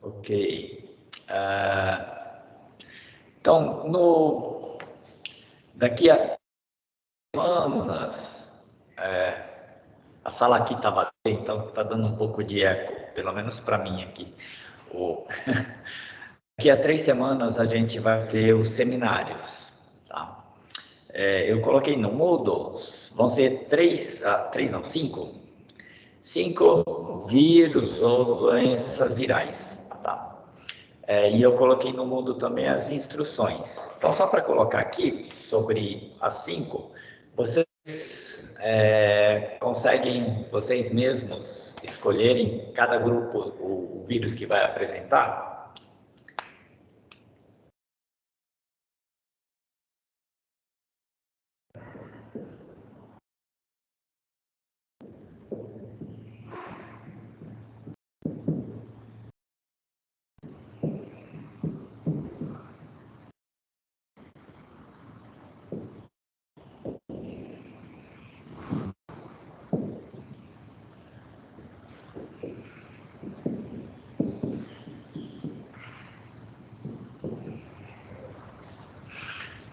Ok. Então, daqui a semanas, a sala aqui está vazia, então está dando um pouco de eco, pelo menos para mim aqui. Daqui a 3 semanas a gente vai ter os seminários, tá? Eu coloquei no Moodle, vão ser 5 vírus ou doenças virais, tá? E eu coloquei no Moodle também as instruções. Então, só para colocar aqui, sobre as 5, vocês conseguem, vocês mesmos, escolherem cada grupo o vírus que vai apresentar?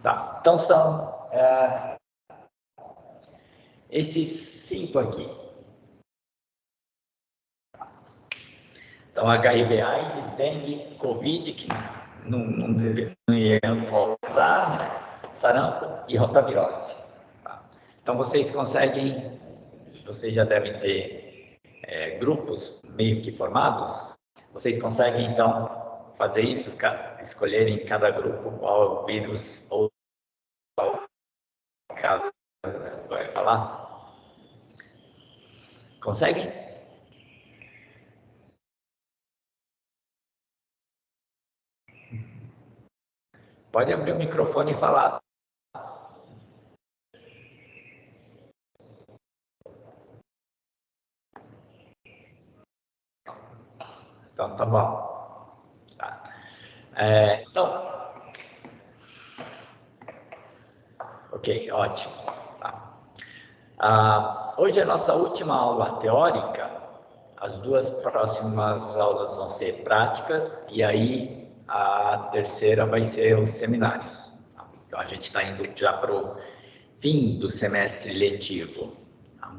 Tá, então são esses 5 aqui. Então, HIV, AIDS, dengue, Covid, que não ia voltar, né? Sarampo e rotavirose. Tá? Então, vocês já devem ter grupos meio que formados, vocês conseguem, então, fazer isso, escolherem cada grupo qual vírus ou qual cada vai falar? Conseguem? Pode abrir o microfone e falar. Então, tá bom. Tá. Então, ok, ótimo. Tá. Hoje é a nossa última aula teórica. As 2 próximas aulas vão ser práticas e aí a terceira vai ser os seminários. Tá? Então, a gente está indo já para o fim do semestre letivo. Tá?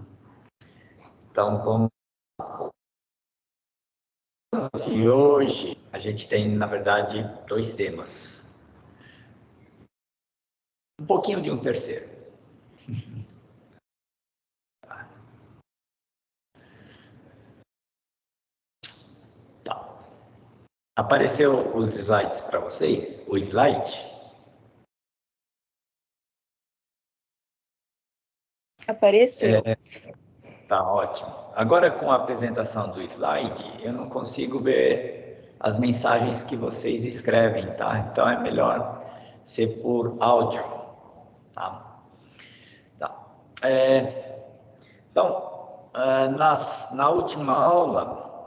Então, vamos. E hoje a gente tem, na verdade, 2 temas. Um pouquinho de um terceiro. Tá. Apareceu os slides para vocês? O slide? Apareceu. Tá ótimo. Agora, com a apresentação do slide, eu não consigo ver as mensagens que vocês escrevem, tá? Então, é melhor ser por áudio, tá? Tá. Então, na última aula,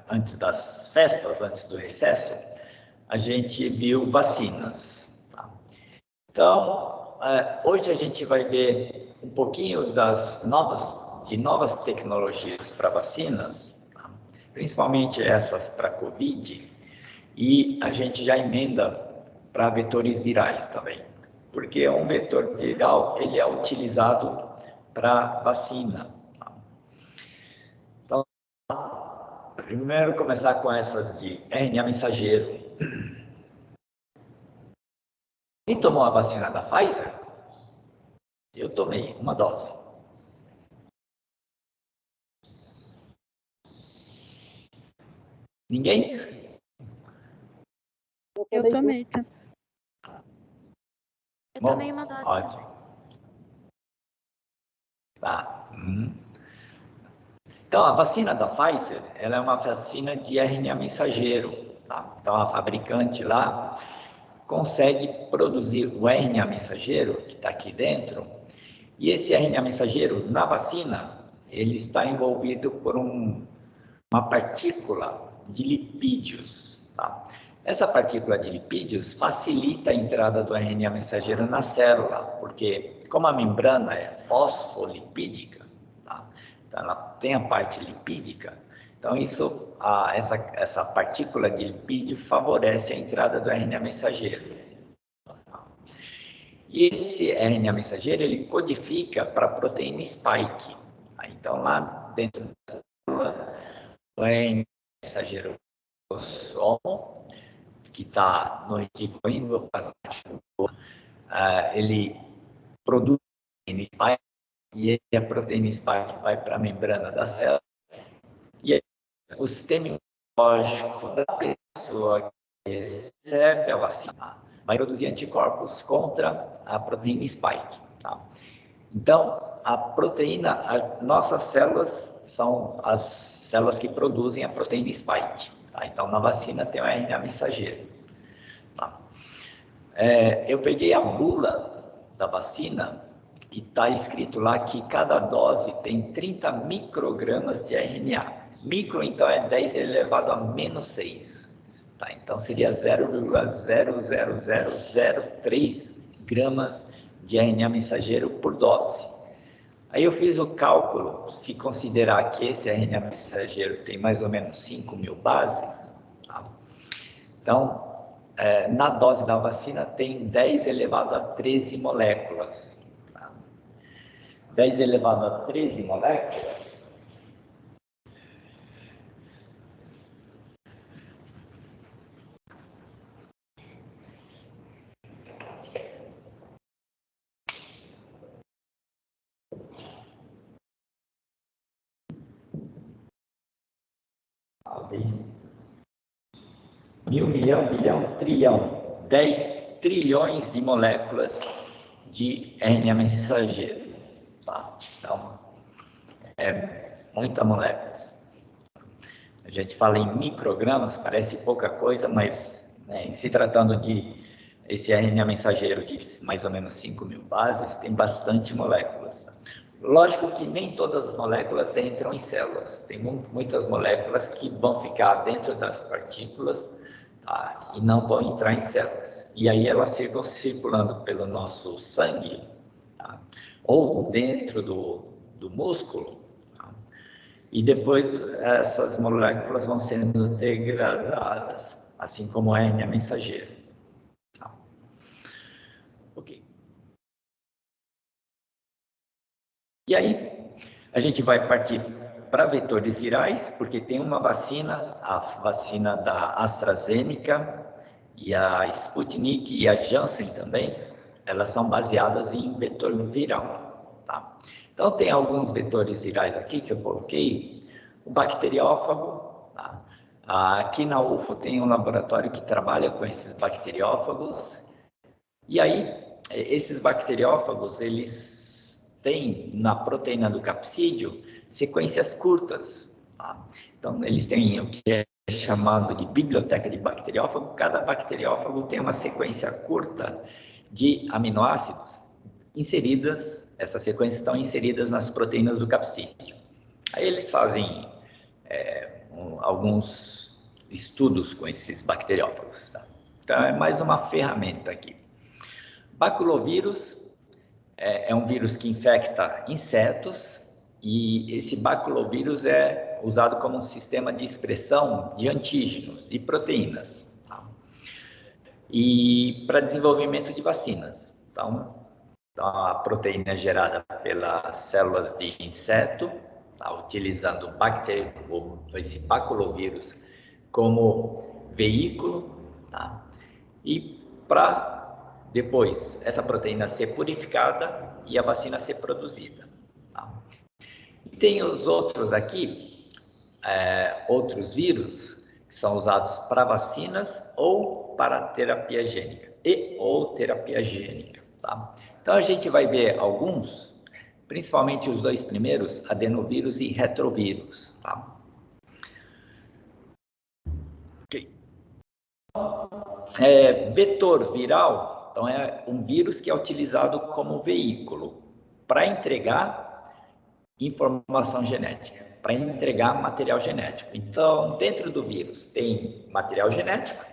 antes das festas, antes do recesso, a gente viu vacinas, tá? Então, hoje a gente vai ver um pouquinho de novas tecnologias para vacinas, tá? Principalmente essas para Covid, e a gente já emenda para vetores virais também, porque um vetor viral ele é utilizado para vacina. Tá? Então, primeiro começar com essas de RNA mensageiro. Quem tomou a vacina da Pfizer? Eu tomei uma dose. Ninguém? Eu tomei, tá? Eu tomei uma dose. Ótimo. Tá. Então, a vacina da Pfizer, ela é uma vacina de RNA mensageiro. Tá? Então, a fabricante lá consegue produzir o RNA mensageiro, que está aqui dentro, e esse RNA mensageiro, na vacina, ele está envolvido por uma partícula de lipídios. Tá? Essa partícula de lipídios facilita a entrada do RNA mensageiro na célula, porque como a membrana é fosfolipídica, tá? Então ela tem a parte lipídica, Então, essa partícula de lipídio favorece a entrada do RNA mensageiro. E esse RNA mensageiro, ele codifica para a proteína spike. Então, lá dentro da célula, o RNA mensageiro cromossomo, que está no retículo endoplasmático, ele produz a proteína spike, e a proteína spike vai para a membrana da célula, e aí, o sistema imunológico da pessoa que recebe a vacina vai produzir anticorpos contra a proteína spike. Tá? Então, nossas células são as células que produzem a proteína spike. Tá? Então, na vacina tem o RNA mensageiro. Tá? Eu peguei a bula da vacina e está escrito lá que cada dose tem 30 microgramas de RNA. Micro, então, é 10 elevado a menos 6. Tá? Então, seria 0,00003 gramas de RNA mensageiro por dose. Aí eu fiz o cálculo, se considerar que esse RNA mensageiro tem mais ou menos 5.000 bases, tá? Então, na dose da vacina tem 10 elevado a 13 moléculas. Tá? 10 elevado a 13 moléculas. Mil, milhão, bilhão, trilhão, 10 trilhões de moléculas de RNA mensageiro. Tá? Então, muitas moléculas. A gente fala em microgramas, parece pouca coisa, mas se tratando de esse RNA mensageiro de mais ou menos 5.000 bases, tem bastante moléculas. Lógico que nem todas as moléculas entram em células. Tem muitas moléculas que vão ficar dentro das partículas, tá? E não vão entrar em células. E aí elas ficam circulando pelo nosso sangue, tá? Ou dentro do músculo. Tá? E depois essas moléculas vão sendo degradadas, assim como o RNA mensageiro. Tá? Ok. E aí, a gente vai partir para vetores virais, porque tem uma vacina, a vacina da AstraZeneca e a Sputnik e a Janssen também, elas são baseadas em vetor viral. Tá? Então, tem alguns vetores virais aqui que eu coloquei. O bacteriófago, tá? Aqui na UFO tem um laboratório que trabalha com esses bacteriófagos. E aí, esses bacteriófagos, eles têm na proteína do capsídeo sequências curtas. Tá? Então, eles têm o que é chamado de biblioteca de bacteriófago. Cada bacteriófago tem uma sequência curta de aminoácidos inseridas, essas sequências estão inseridas nas proteínas do capsídeo. Aí eles fazem alguns estudos com esses bacteriófagos. Tá? Então, é mais uma ferramenta aqui. Baculovírus é um vírus que infecta insetos e esse baculovírus é usado como um sistema de expressão de antígenos, de proteínas, tá? E para desenvolvimento de vacinas. Então, a proteína é gerada pelas células de inseto, tá? Utilizando esse baculovírus como veículo, tá? E para depois essa proteína ser purificada e a vacina ser produzida. Tá? E tem os outros aqui, outros vírus, que são usados para vacinas ou para terapia gênica, ou terapia gênica. Tá? Então a gente vai ver alguns, principalmente os dois primeiros, adenovírus e retrovírus. Tá? Okay. Vetor viral. Então, é um vírus que é utilizado como veículo para entregar informação genética, para entregar material genético. Então, dentro do vírus tem material genético.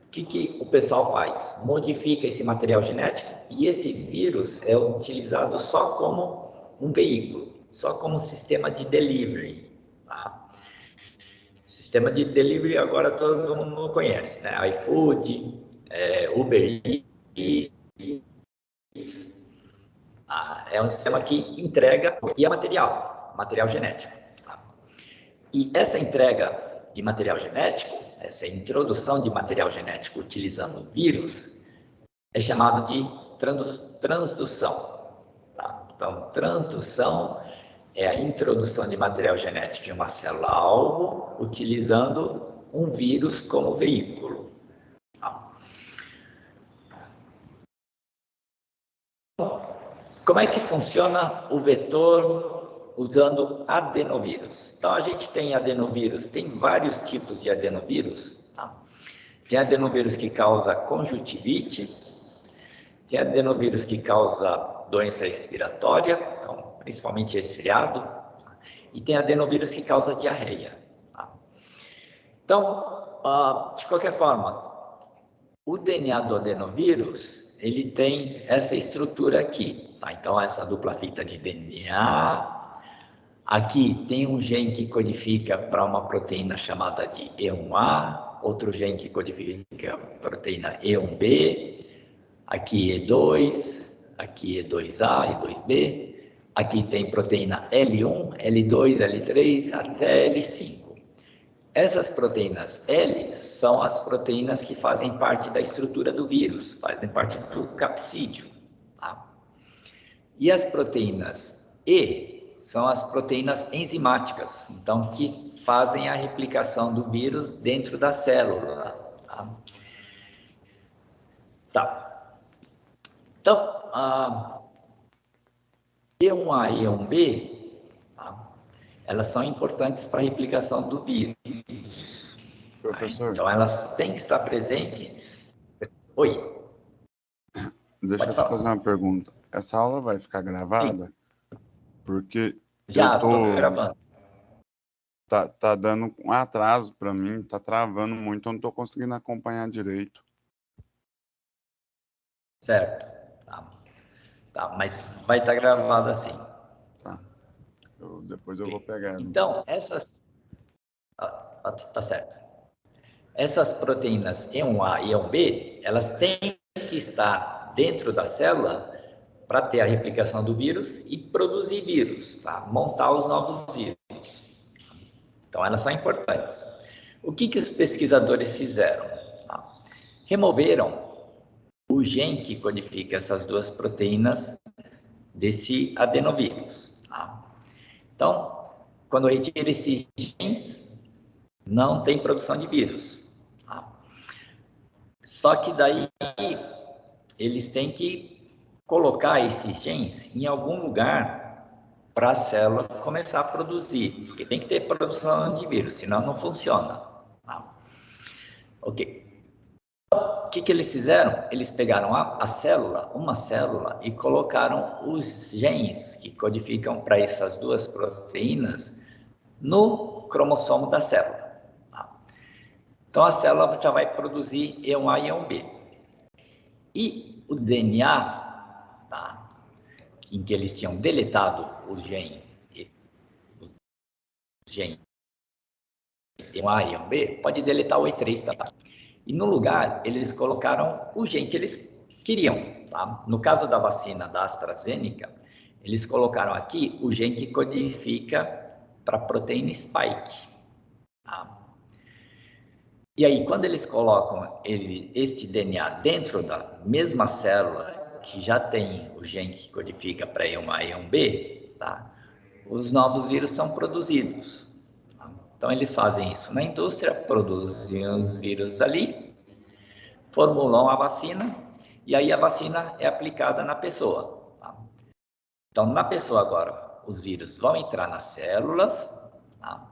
O que o pessoal faz? Modifica esse material genético e esse vírus é utilizado só como um veículo, só como um sistema de delivery. Tá? Sistema de delivery agora todo mundo conhece, né? iFood, Uber Eats. É um sistema que entrega e é material genético. Tá? E essa entrega de material genético, essa introdução de material genético utilizando vírus, é chamado de transdução. Tá? Então, transdução é a introdução de material genético em uma célula-alvo, utilizando um vírus como veículo. Tá? Como é que funciona o vetor usando adenovírus? Então, a gente tem adenovírus, tem vários tipos de adenovírus. Tá? Tem adenovírus que causa conjuntivite, tem adenovírus que causa doença respiratória, então, principalmente resfriado, e tem adenovírus que causa diarreia. Tá? Então, de qualquer forma, o DNA do adenovírus, ele tem essa estrutura aqui. Tá? Então, essa dupla fita de DNA. Aqui tem um gene que codifica para uma proteína chamada de E1A, outro gene que codifica a proteína E1B, aqui E2, aqui E2A, E2B, aqui tem proteína L1, L2, L3 até L5. Essas proteínas L são as proteínas que fazem parte da estrutura do vírus, fazem parte do capsídeo. Tá? E as proteínas E são as proteínas enzimáticas, então que fazem a replicação do vírus dentro da célula. Tá. Então, E1A e E1B, tá? Elas são importantes para a replicação do vírus. Professor. Então, elas têm que estar presentes. Oi. Deixa eu te fazer uma pergunta. Essa aula vai ficar gravada? Sim. Porque já estou gravando. Tá dando um atraso para mim, tá travando muito, eu não estou conseguindo acompanhar direito. Certo. Tá, mas vai estar gravado assim. Tá. Depois eu vou pegar ela. Então, essas... Tá certo. Essas proteínas E1A e E1B, elas têm que estar dentro da célula para ter a replicação do vírus e produzir vírus, tá? Montar os novos vírus. Então, elas são importantes. O que os pesquisadores fizeram? Tá? Removeram o gene que codifica essas duas proteínas desse adenovírus. Tá? Então, quando retira esses genes, não tem produção de vírus. Tá? Só que daí eles têm que colocar esses genes em algum lugar para a célula começar a produzir, porque tem que ter produção de vírus, senão não funciona. Tá? Ok. O que eles fizeram? Eles pegaram a célula, uma célula, e colocaram os genes que codificam para essas duas proteínas no cromossomo da célula. Tá? Então, a célula já vai produzir E1A e E1B. E o DNA, tá? Em que eles tinham deletado os genes E1A e E1B, pode deletar o E3 também. E no lugar, eles colocaram o gene que eles queriam. Tá? No caso da vacina da AstraZeneca, eles colocaram aqui o gene que codifica para a proteína spike. Tá? E aí, quando eles colocam este DNA dentro da mesma célula, que já tem o gene que codifica para E1A e E1B, tá? Os novos vírus são produzidos. Então, eles fazem isso na indústria, produzem os vírus ali, formulam a vacina, e aí a vacina é aplicada na pessoa. Tá? Então, na pessoa agora, os vírus vão entrar nas células, tá?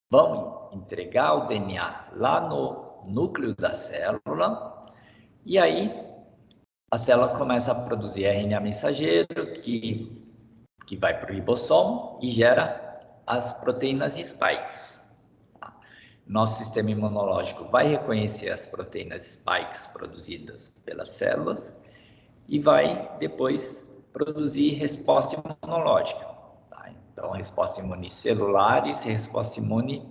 Vão entregar o DNA lá no núcleo da célula, e aí a célula começa a produzir RNA mensageiro, que vai para o ribossomo e gera as proteínas spikes. Nosso sistema imunológico vai reconhecer as proteínas spikes produzidas pelas células e vai depois produzir resposta imunológica. Tá? Então, resposta imune celulares e resposta imune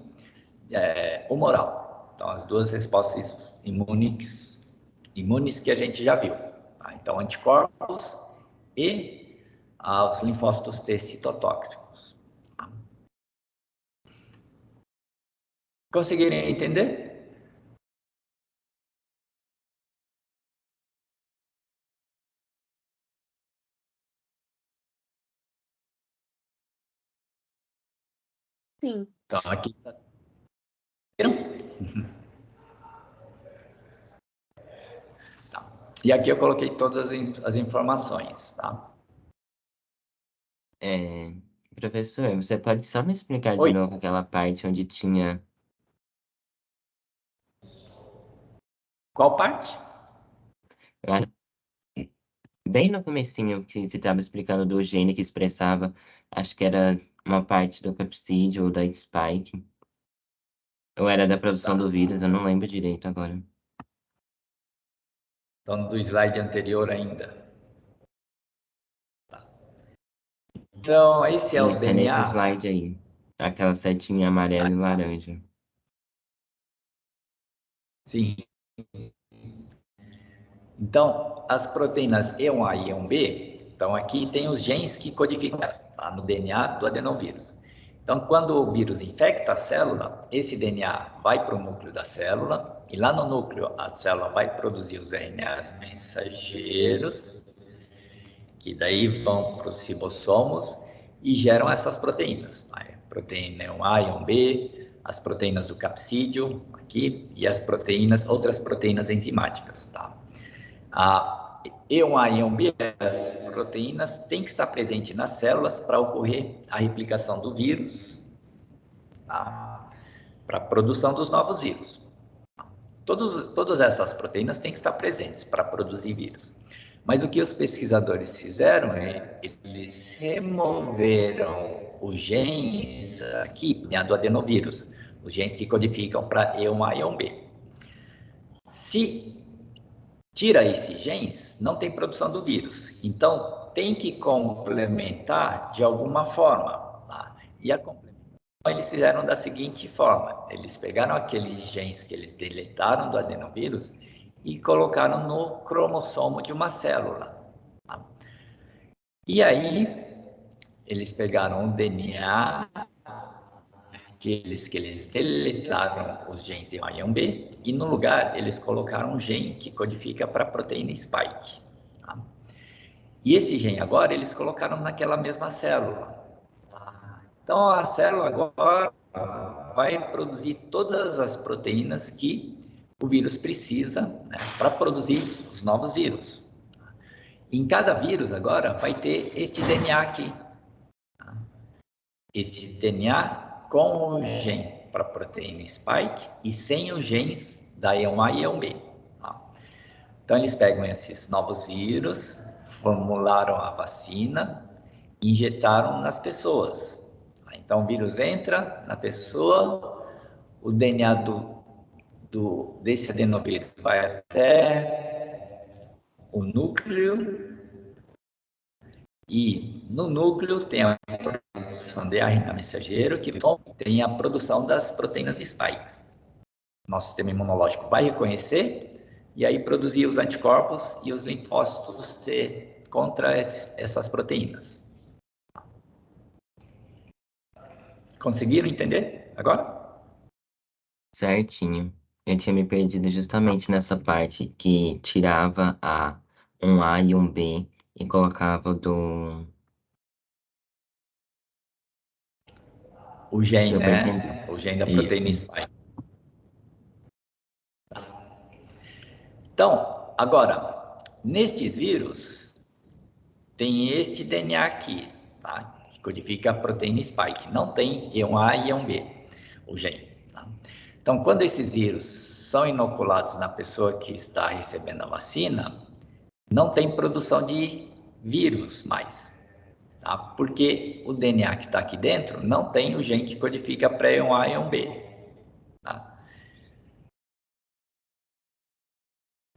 humoral. Então, as duas respostas imunes que a gente já viu. Tá? Então, anticorpos e os linfócitos T citotóxicos. Tá? Conseguiram entender? Sim. Então, aqui tá. Tá. E aqui eu coloquei todas as informações, tá? Professor, você pode só me explicar de Oi. novo aquela parte onde tinha... Qual parte? Bem no comecinho que você estava explicando do gene que expressava, acho que era uma parte do capsídeo ou da spike, ou era da produção do vírus, eu não lembro direito agora. Então, do slide anterior ainda. Tá. Então, esse é o Isso, é nesse DNA. slide aí, aquela setinha amarela e laranja. Sim. Então, as proteínas E1A e E1B, então aqui tem os genes que codificam tá, no DNA do adenovírus. Então, quando o vírus infecta a célula, esse DNA vai para o núcleo da célula, e lá no núcleo a célula vai produzir os RNAs mensageiros, que daí vão para os ribossomos e geram essas proteínas. Tá? Proteína E1A e E1B, as proteínas do capsídeo aqui, e as proteínas, outras proteínas enzimáticas. Tá? A E1A e E1B, as proteínas, têm que estar presentes nas células para ocorrer a replicação do vírus, tá? Para a produção dos novos vírus. Todas essas proteínas têm que estar presentes para produzir vírus. Mas o que os pesquisadores fizeram é eles removeram os genes aqui do adenovírus, os genes que codificam para E1A e E1B. Se tira esses genes, não tem produção do vírus. Então, tem que complementar de alguma forma. Tá? E a complementação eles fizeram da seguinte forma: eles pegaram aqueles genes que eles deletaram do adenovírus e colocaram no cromossomo de uma célula. Tá? E aí, eles pegaram o DNA que eles deletaram os genes E1A e E1B e no lugar eles colocaram um gene que codifica para a proteína spike. Tá? E esse gene agora eles colocaram naquela mesma célula. Então a célula agora vai produzir todas as proteínas que o vírus precisa, né, para produzir os novos vírus. Em cada vírus agora vai ter este DNA aqui. Esse DNA com o gene para a proteína spike e sem os genes da E1A e E1B. Tá? Então eles pegam esses novos vírus, formularam a vacina e injetaram nas pessoas. Então o vírus entra na pessoa, o DNA desse adenovírus vai até o núcleo e no núcleo tem a produção de RNA mensageiro que tem a produção das proteínas spikes. Nosso sistema imunológico vai reconhecer e aí produzir os anticorpos e os linfócitos T contra essas proteínas. Conseguiram entender agora? Certinho. Eu tinha me perdido justamente nessa parte que tirava um A e um B e colocava O gene, deu pra entender. né? O gene da Isso. proteína spike. Então, agora, nestes vírus, tem este DNA aqui, tá? Que codifica a proteína spike. Não tem E1A e E1B, o gene. Tá? Então, quando esses vírus são inoculados na pessoa que está recebendo a vacina, não tem produção de vírus mais. Tá? Porque o DNA que está aqui dentro não tem o gene que codifica para E1A e E1B. Tá?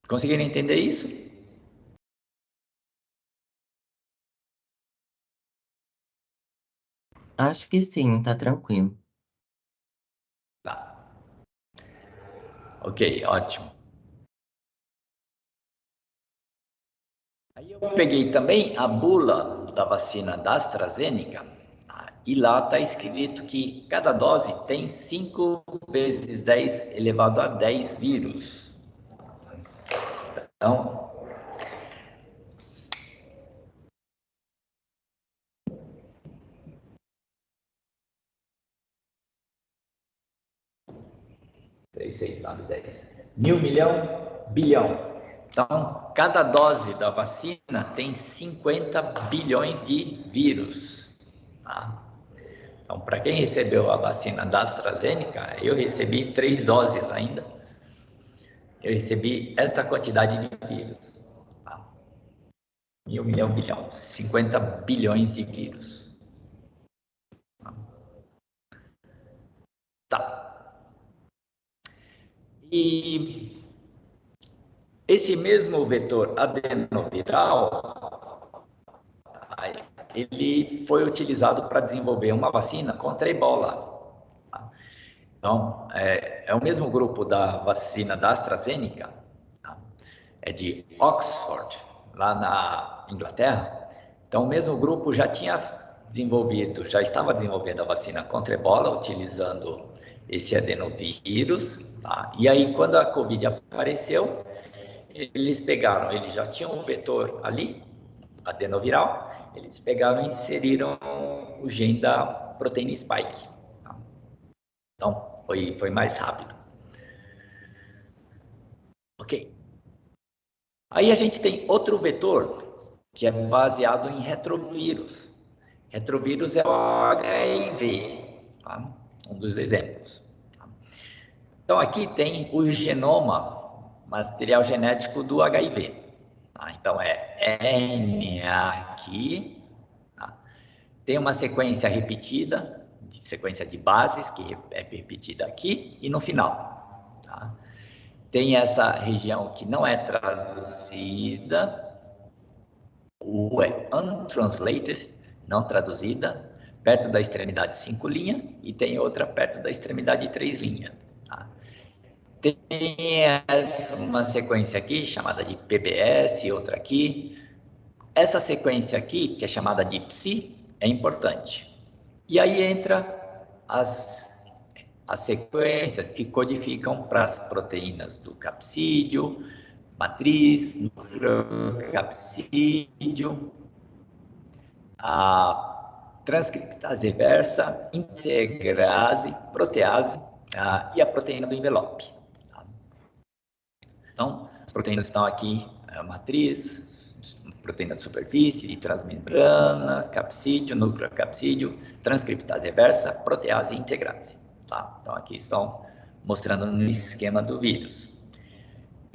Conseguiram entender isso? Acho que sim, tá tranquilo. Tá. Ok, ótimo. Aí eu peguei também a bula da vacina da AstraZeneca, e lá está escrito que cada dose tem 5 vezes 10 elevado a 10 vírus. Então, três, 6, 9, 10. 1.000, milhão, bilhão. Então, cada dose da vacina tem 50 bilhões de vírus. Tá? Então, para quem recebeu a vacina da AstraZeneca, eu recebi 3 doses ainda. Eu recebi esta quantidade de vírus. Tá? 1.000, milhão, bilhão. 50 bilhões de vírus. Tá. E esse mesmo vetor adenoviral, ele foi utilizado para desenvolver uma vacina contra a ebola. Tá? Então, é o mesmo grupo da vacina da AstraZeneca, tá? É de Oxford, lá na Inglaterra. Então, o mesmo grupo já estava desenvolvendo a vacina contra a ebola, utilizando esse adenovírus. Tá? E aí, quando a Covid apareceu, eles já tinham um vetor ali, adenoviral, eles pegaram e inseriram o gene da proteína spike. Tá? Então, foi mais rápido. Ok. Aí a gente tem outro vetor, que é baseado em retrovírus. Retrovírus é o HIV, tá? Um dos exemplos. Então, aqui tem o genoma, material genético do HIV. Tá? Então, é RNA aqui. Tá? Tem uma sequência repetida, sequência de bases, que é repetida aqui e no final. Tá? Tem essa região que não é traduzida, ou é untranslated, não traduzida, perto da extremidade 5' e tem outra perto da extremidade 3'. Tá? Tem uma sequência aqui chamada de PBS e outra aqui. Essa sequência aqui, que é chamada de PSI, é importante. E aí entra as sequências que codificam para as proteínas do capsídeo, matriz, nucleocapsídeo, a transcriptase reversa, integrase, protease e a proteína do envelope. Então, as proteínas estão aqui, matriz, proteína de superfície, de transmembrana, capsídeo, nucleocapsídeo, transcriptase reversa, protease e integrase. Tá? Então, aqui estão mostrando no esquema do vírus.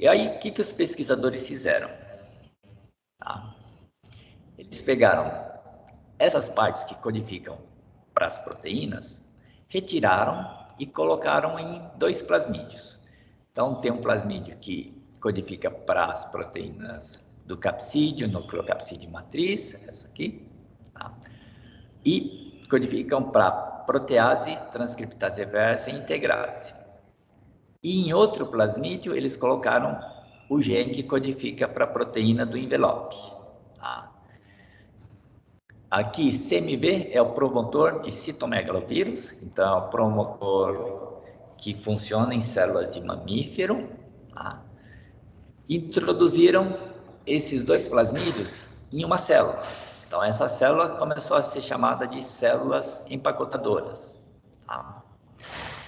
E aí, o que os pesquisadores fizeram? Tá? Eles pegaram essas partes que codificam para as proteínas, retiraram e colocaram em 2 plasmídeos. Então, tem um plasmídio que codifica para as proteínas do capsídeo, nucleocapsídeo matriz, essa aqui, tá? E codificam para protease, transcriptase reversa e integrase. E em outro plasmídio, eles colocaram o gene que codifica para a proteína do envelope. Tá? Aqui, CMV é o promotor de citomegalovírus, então é o promotor que funciona em células de mamífero. Tá? Introduziram esses 2 plasmídios em uma célula. Então, essa célula começou a ser chamada de células empacotadoras. Tá?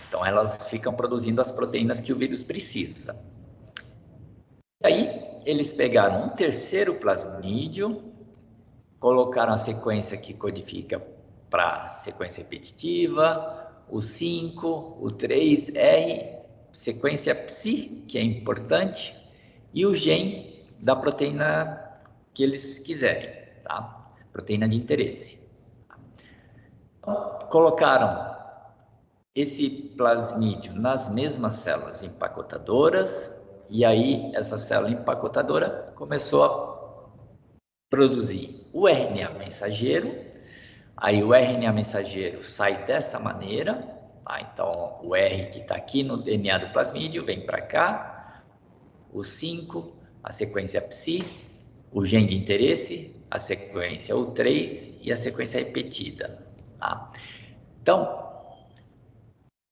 Então, elas ficam produzindo as proteínas que o vírus precisa. E aí, eles pegaram um terceiro plasmídio, colocaram a sequência que codifica para sequência repetitiva, o 5, o 3R, sequência PSI, que é importante, e o gene da proteína que eles quiserem, tá? Proteína de interesse. Então, colocaram esse plasmídio nas mesmas células empacotadoras, e aí essa célula empacotadora começou a produzir o RNA mensageiro. Aí o RNA mensageiro sai dessa maneira, Tá? Então, o R que está aqui no DNA do plasmídio vem para cá, o 5, a sequência psi, o gene de interesse, a sequência U3 e a sequência repetida. Tá? Então,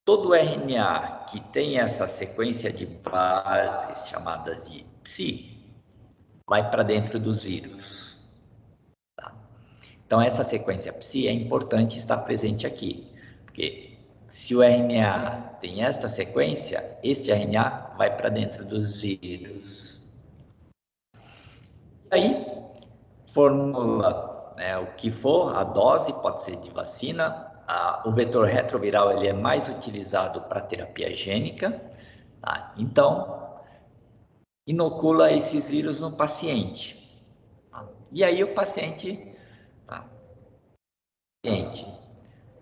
todo RNA que tem essa sequência de bases chamada de psi, vai para dentro dos vírus. Tá? Então, essa sequência psi é importante estar presente aqui, porque se o RNA tem esta sequência, este RNA vai para dentro dos vírus. E aí, formula, né, o que for, a dose pode ser de vacina, o vetor retroviral ele é mais utilizado para terapia gênica, tá? Então, inocula esses vírus no paciente. Tá? E aí o paciente, tá?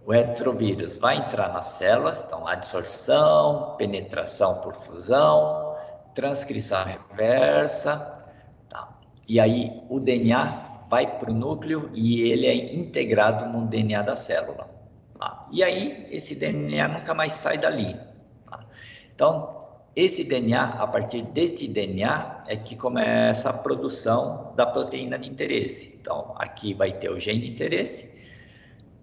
O retrovírus vai entrar nas células, então adsorção, penetração por fusão, transcrição reversa, tá? E aí o DNA vai para o núcleo e ele é integrado no DNA da célula. Tá? E aí esse DNA nunca mais sai dali. Tá? Então, esse DNA, a partir deste DNA, é que começa a produção da proteína de interesse. Então, aqui vai ter o gene de interesse,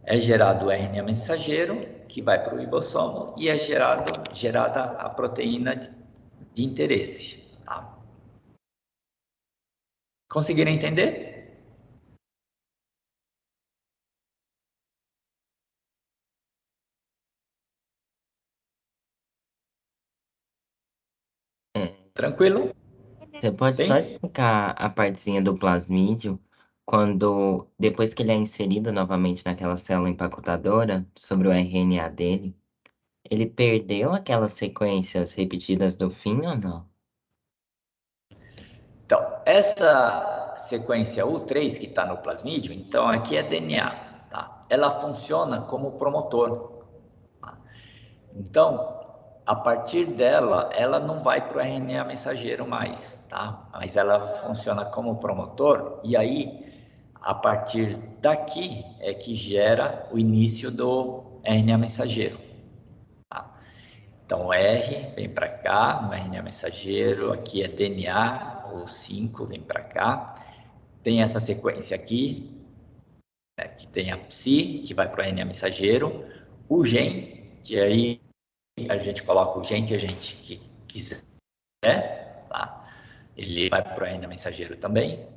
é gerado o RNA mensageiro, que vai para o ribossomo, e é gerada a proteína de interesse. Tá? Conseguiram entender? É, Tranquilo? você pode só Sim? explicar a partezinha do plasmídio, quando, depois que ele é inserido novamente naquela célula empacotadora, sobre o RNA dele, ele perdeu aquelas sequências repetidas do fim ou não? Então, essa sequência U3 que está no plasmídio, então aqui é DNA, tá? Ela funciona como promotor. Tá? Então, a partir dela, ela não vai para o RNA mensageiro mais, tá? Mas ela funciona como promotor, e aí, a partir daqui, é que gera o início do RNA mensageiro. Tá? Então, o R vem para cá, no RNA mensageiro, aqui é DNA, o 5 vem para cá. Tem essa sequência aqui, né, que tem a psi, que vai para o RNA mensageiro, o gen, que aí a gente coloca o gen que a gente quiser, tá? Ele vai para o RNA mensageiro também.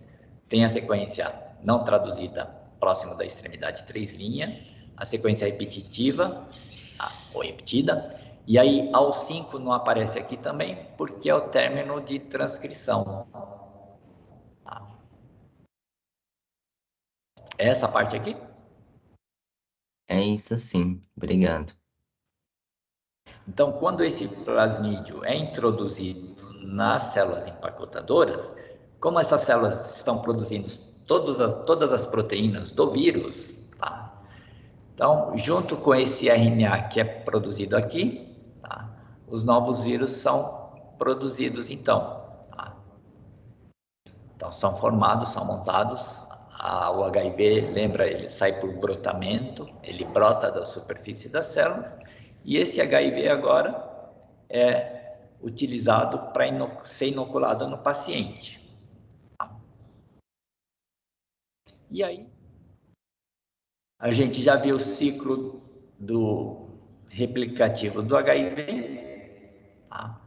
Tem a sequência não traduzida próximo da extremidade 3' a sequência repetitiva, ou repetida, e aí ao 5 não aparece aqui também, porque é o término de transcrição. Tá? Essa parte aqui? É isso sim, obrigado. Então, quando esse plasmídio é introduzido nas células empacotadoras, como essas células estão produzindo todas as proteínas do vírus, tá? Então, junto com esse RNA que é produzido aqui, tá? Os novos vírus são produzidos então. Tá? Então, são formados, são montados. O HIV, lembra, ele sai por brotamento, ele brota da superfície das células, e esse HIV agora é utilizado para ser inoculado no paciente. E aí, a gente já viu o ciclo do replicativo do HIV, tá?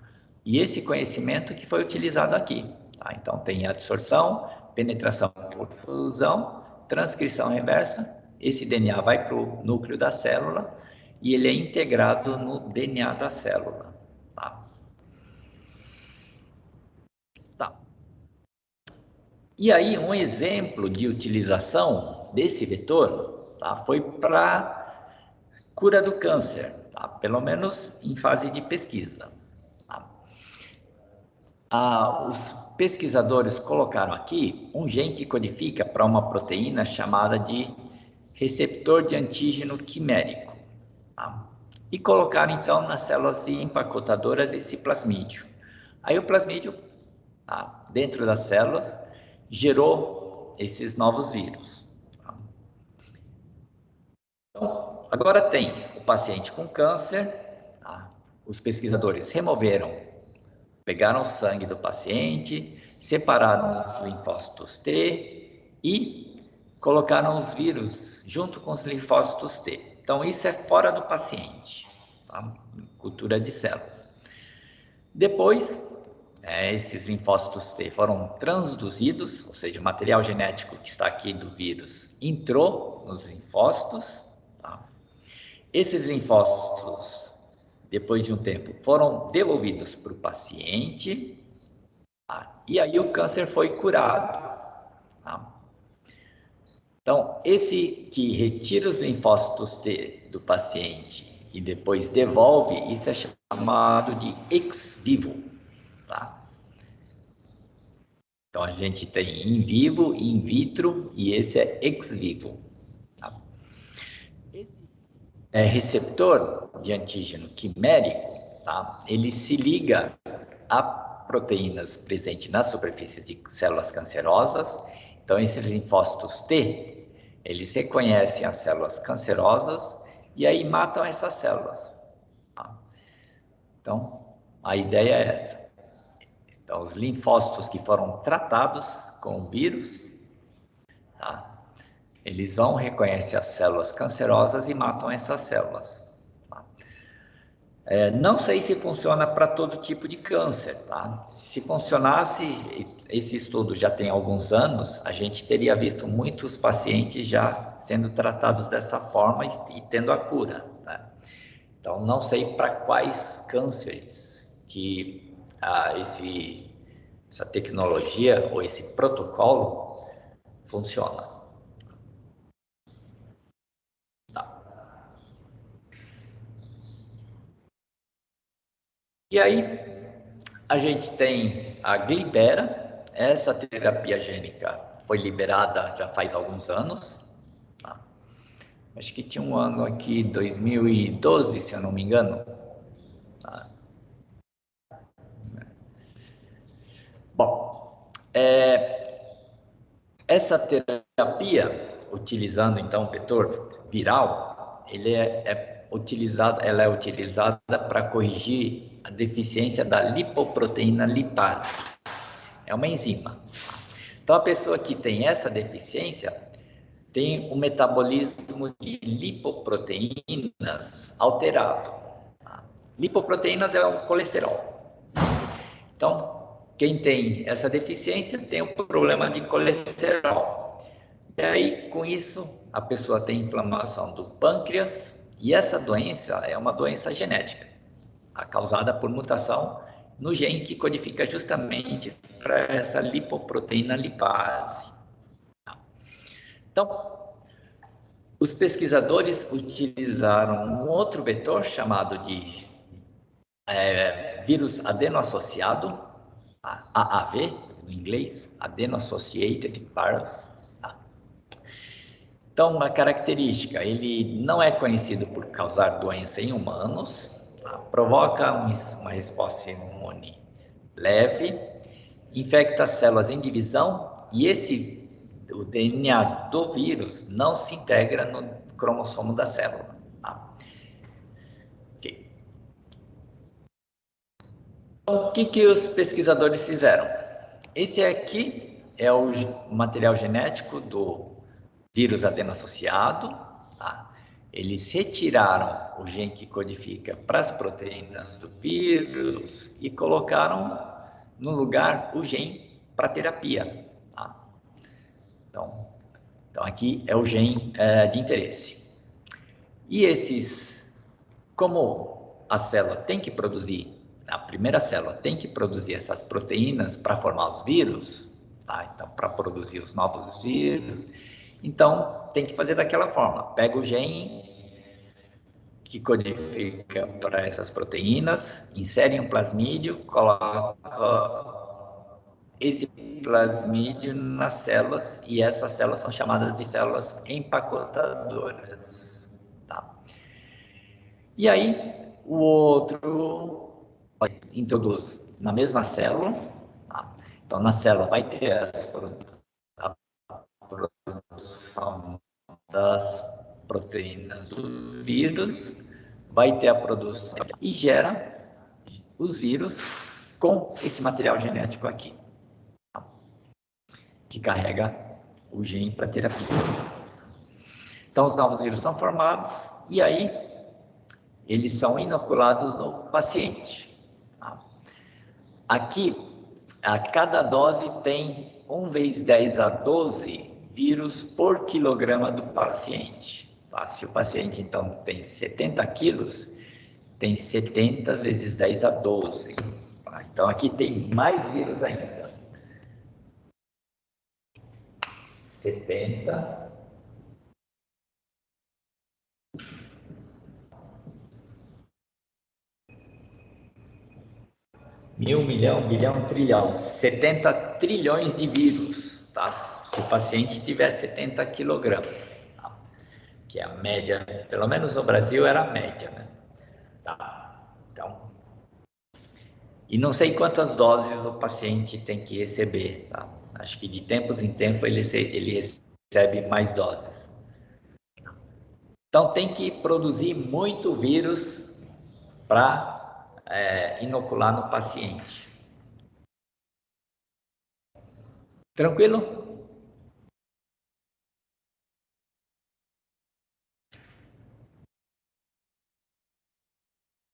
E esse conhecimento que foi utilizado aqui. Tá? Então, tem adsorção, penetração por fusão, transcrição reversa. Esse DNA vai para o núcleo da célula e ele é integrado no DNA da célula. Tá? Tá. E aí, um exemplo de utilização desse vetor, tá, foi para cura do câncer, tá? Pelo menos em fase de pesquisa. Tá? Os pesquisadores colocaram aqui um gene que codifica para uma proteína chamada de receptor de antígeno quimérico. Tá? E colocaram então nas células empacotadoras esse plasmídio. Aí o plasmídio, tá, dentro das células, gerou esses novos vírus. Tá? Então, agora tem o paciente com câncer, tá? Os pesquisadores pegaram o sangue do paciente, separaram os linfócitos T e colocaram os vírus junto com os linfócitos T. Então, isso é fora do paciente, tá? Cultura de células. Depois, esses linfócitos T foram transduzidos, ou seja, o material genético que está aqui do vírus entrou nos linfócitos, tá? Esses linfócitos, depois de um tempo, foram devolvidos para o paciente, tá? E aí o câncer foi curado, tá? Então, esse que retira os linfócitos T do paciente e depois devolve, isso é chamado de ex vivo, tá? Então, a gente tem in vivo, in vitro e esse é ex vivo. Tá? Esse receptor de antígeno quimérico, tá? Ele se liga a proteínas presentes nas superfícies de células cancerosas. Então, esses linfócitos T, eles reconhecem as células cancerosas e aí matam essas células. Tá? Então, a ideia é essa. Então, os linfócitos que foram tratados com o vírus, tá? Eles vão reconhecer as células cancerosas e matam essas células. Tá? Não sei se funciona para todo tipo de câncer, tá? Se funcionasse, esse estudo já tem alguns anos, a gente teria visto muitos pacientes já sendo tratados dessa forma e tendo a cura, tá? Então, não sei para quais cânceres que essa tecnologia ou esse protocolo funciona. Tá. E aí, a gente tem a Glibera. Essa terapia gênica foi liberada já faz alguns anos. Tá? Acho que tinha um ano aqui, 2012, se eu não me engano. Tá? Bom, essa terapia, utilizando então o vetor viral, ela é utilizada para corrigir a deficiência da lipoproteína lipase. É uma enzima. Então, a pessoa que tem essa deficiência tem o metabolismo de lipoproteínas alterado. Lipoproteínas é o colesterol. Então, quem tem essa deficiência tem o problema de colesterol. E aí, com isso, a pessoa tem inflamação do pâncreas, e essa doença é uma doença genética, causada por mutação no gene que codifica justamente para essa lipoproteína lipase. Então, os pesquisadores utilizaram um outro vetor chamado de vírus adeno-associado, AAV, no inglês, Adeno-Associated Virus. Então, uma característica, ele não é conhecido por causar doença em humanos, provoca uma resposta imune leve, infecta as células em divisão e o DNA do vírus não se integra no cromossomo da célula. Tá? Okay. Então, o que os pesquisadores fizeram? Esse aqui é o material genético do vírus adeno-associado. Tá? Eles retiraram o gene que codifica para as proteínas do vírus e colocaram no lugar o gene para terapia. Tá? Então, aqui é o gene de interesse. E como a célula tem que produzir, a primeira célula tem que produzir essas proteínas para formar os vírus, tá? Então, para produzir os novos vírus, então tem que fazer daquela forma. Pega o gene que codifica para essas proteínas, insere em um plasmídio, coloca esse plasmídio nas células, e essas células são chamadas de células empacotadoras. Tá? E aí, o outro introduz na mesma célula. Tá? Então, na célula vai ter a produção das proteínas do vírus, vai ter a produção e gera os vírus com esse material genético aqui, que carrega o gene para terapia. Então, os novos vírus são formados e aí eles são inoculados no paciente. Aqui, a cada dose tem 1 × 10⁻12 vírus por quilograma do paciente. Se o paciente, então, tem 70 quilos, tem 70 vezes 10⁻12. Então, aqui tem mais vírus ainda. 70 mil, milhão, bilhão, trilhão, 70 trilhões de vírus, tá? Se o paciente tiver 70 quilogramas, tá? Que é a média, pelo menos no Brasil era a média, né? Tá? Então, e não sei quantas doses o paciente tem que receber, tá? Acho que de tempos em tempos ele recebe mais doses. Então, tem que produzir muito vírus para inocular no paciente. Tranquilo?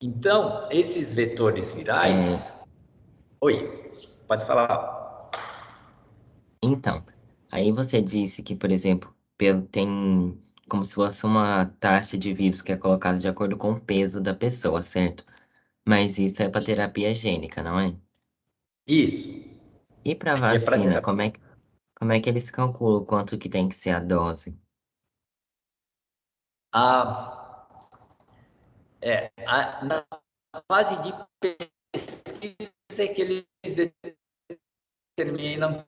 Então, esses vetores virais... Oi, pode falar. Então, aí você disse que, por exemplo, tem como se fosse uma taxa de vírus que é colocada de acordo com o peso da pessoa, certo? Mas isso é para terapia gênica, não é? Isso. E para Aqui é para vacina, terapia. como é que eles calculam quanto que tem que ser a dose? Na fase de pesquisa é que eles determinam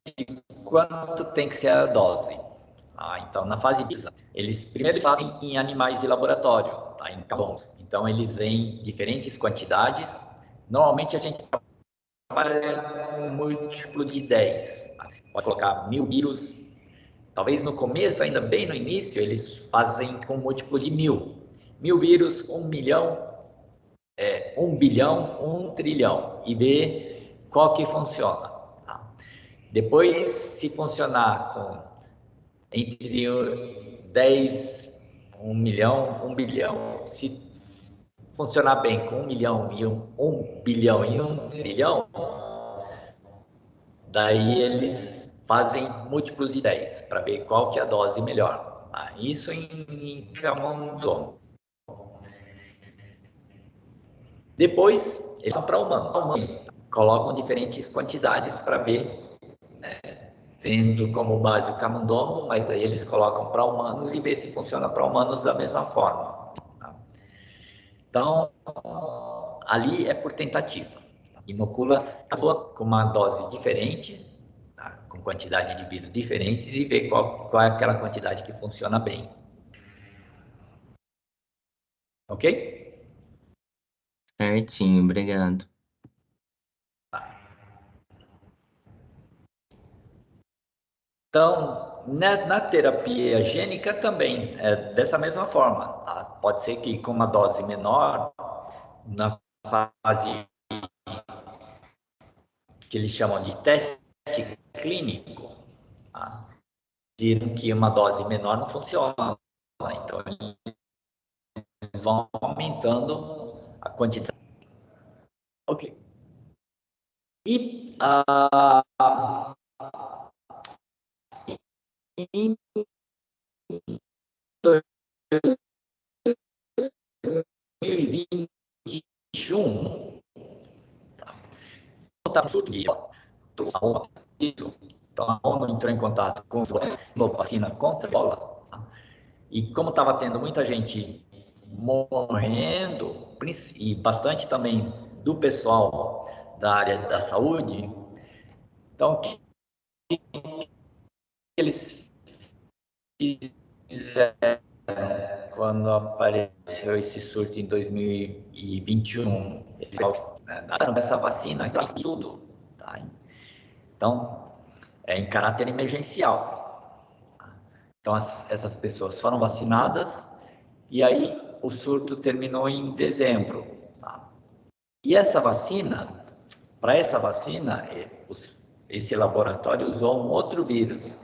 de quanto tem que ser a dose. Então, na fase de pesquisa, eles primeiro fazem em animais de laboratório, tá? Em camões. Então, eles veem diferentes quantidades. Normalmente, a gente trabalha com um múltiplo de 10. Tá? Pode colocar 1000 vírus. Talvez no começo, ainda bem no início, eles fazem com um múltiplo de 1000. 1000 vírus, 1 milhão, 1 bilhão, 1 trilhão. E ver qual que funciona. Tá? Depois, se funcionar com entre 10, 1 milhão, 1 bilhão, se funcionar bem com 1 milhão e 1 bilhão e 1 trilhão, daí eles fazem múltiplos de 10 para ver qual que é a dose melhor. Isso em camundongo. Depois, eles são para humanos. Colocam diferentes quantidades para ver, tendo como base o camundongo, mas aí eles colocam para humanos e vê se funciona para humanos da mesma forma. Tá? Então, ali é por tentativa. Inocula a pessoa com uma dose diferente, tá? Com quantidade de vírus diferentes e vê qual é aquela quantidade que funciona bem. Ok? Certinho, obrigado. Então, na terapia gênica também é dessa mesma forma. Tá? Pode ser que com uma dose menor, na fase que eles chamam de teste clínico, tá? Viram que uma dose menor não funciona. Então, eles vão aumentando a quantidade. Ok. E em 2021, estava surto de isso. Então, a ONU entrou em contato com a vacina contra a Ebola. E como estava tendo muita gente morrendo, e bastante também do pessoal da área da saúde, então, o que eles fizeram quando apareceu esse surto em 2021? Eles daram essa vacina aqui tudo. Tá? Então, é em caráter emergencial. Então, essas pessoas foram vacinadas e aí o surto terminou em dezembro. Tá? E para essa vacina, esse laboratório usou um outro vírus,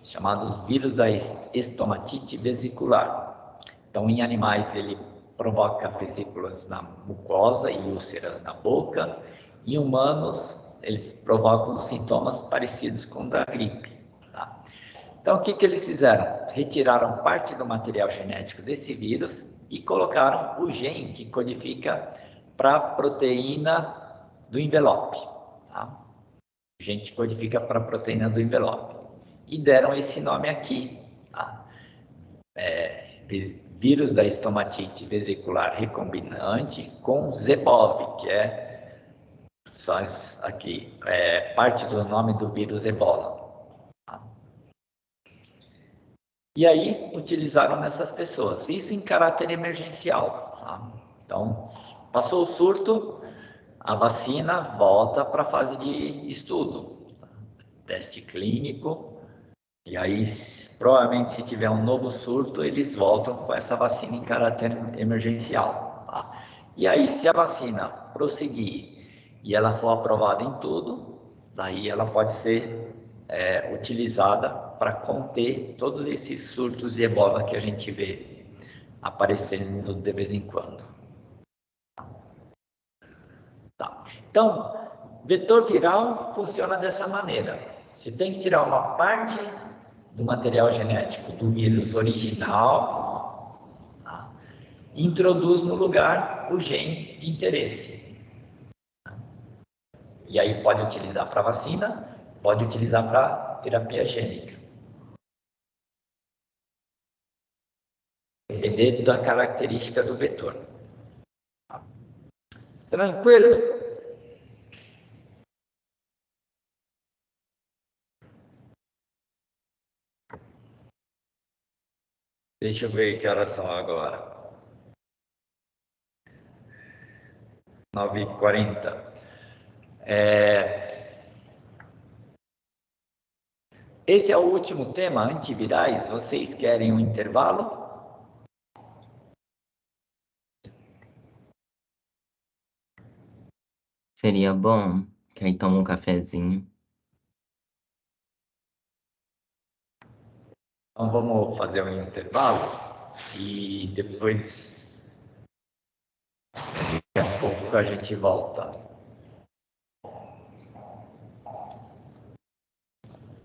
chamado vírus da estomatite vesicular. Então, em animais, ele provoca vesículas na mucosa e úlceras na boca. Em humanos, eles provocam sintomas parecidos com o da gripe. Tá? Então, o que eles fizeram? Retiraram parte do material genético desse vírus e colocaram o gene que codifica para a proteína do envelope. Tá? O gene que codifica para a proteína do envelope. E deram esse nome aqui. Tá? Vírus da estomatite vesicular recombinante com ZEBOV, que parte do nome do vírus Ebola. Tá? E aí, utilizaram nessas pessoas. Isso em caráter emergencial. Tá? Então, passou o surto, a vacina volta para a fase de estudo. Tá? Teste clínico. E aí, provavelmente, se tiver um novo surto, eles voltam com essa vacina em caráter emergencial. Tá? E aí, se a vacina prosseguir e ela for aprovada em tudo, daí ela pode ser utilizada para conter todos esses surtos de ebola que a gente vê aparecendo de vez em quando. Tá. Então, vetor viral funciona dessa maneira. Você tem que tirar uma parte do material genético do vírus original, tá? E introduz no lugar o gene de interesse. E aí pode utilizar para vacina, pode utilizar para terapia gênica. Depender da característica do vetor. Tranquilo? Deixa eu ver que horas são agora. 9h40. Esse é o último tema, antivirais. Vocês querem um intervalo? Seria bom, que aí toma um cafezinho. Então vamos fazer um intervalo e depois, daqui a pouco, a gente volta.